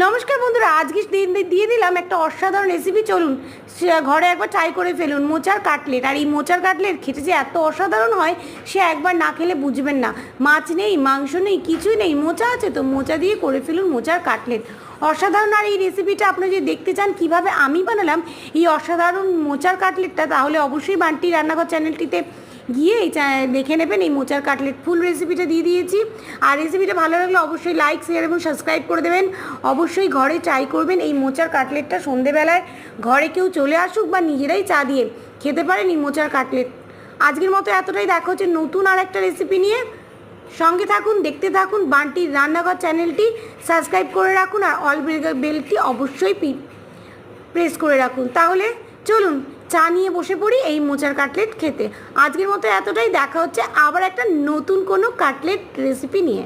নমস্কার বন্ধুরা, আজকে দিয়ে দিলাম একটা অসাধারণ রেসিপি। চলুন ঘরে একবার ট্রাই করে ফেলুন, মোচার কাটলেট। আর এই মোচার কাটলেট খেতে যে এত অসাধারণ হয় সে একবার না খেলে বুঝবেন না। মাছ নেই, মাংস নেই, কিছুই নেই, মোচা আছে তো মোচা দিয়ে করে ফেলুন মোচার কাটলেট। অসাধারণ। আর এই রেসিপিটা আপনি যদি দেখতে চান কিভাবে আমি বানালাম এই অসাধারণ মোচার কাটলেটটা, তাহলে অবশ্যই বান্টি রান্নাঘর চ্যানেলটিতে গিয়ে এই দেখে নেবেন। এই মোচার কাটলেট ফুল রেসিপিটা দিয়ে দিয়েছি। আর রেসিপিটা ভালো লাগলে অবশ্যই লাইক, শেয়ার এবং সাবস্ক্রাইব করে দেবেন। অবশ্যই ঘরে ট্রাই করবেন এই মোচার কাটলেটটা। সন্ধেবেলায় ঘরে কেউ চলে আসুক বা নিজেরাই চা দিয়ে খেতে পারেন এই মোচার কাটলেট। আজকের মতো এতটাই। দেখা হচ্ছে নতুন আর একটা রেসিপি নিয়ে। সঙ্গে থাকুন, দেখতে থাকুন। বান্টির রান্নাঘর চ্যানেলটি সাবস্ক্রাইব করে রাখুন আর অল বেলটি অবশ্যই প্রেস করে রাখুন। তাহলে চলুন চা নিয়ে বসে পড়ি এই মোচার কাটলেট খেতে। আজকের মতো এতটাই। দেখা হচ্ছে আবার একটা নতুন কোনো কাটলেট রেসিপি নিয়ে।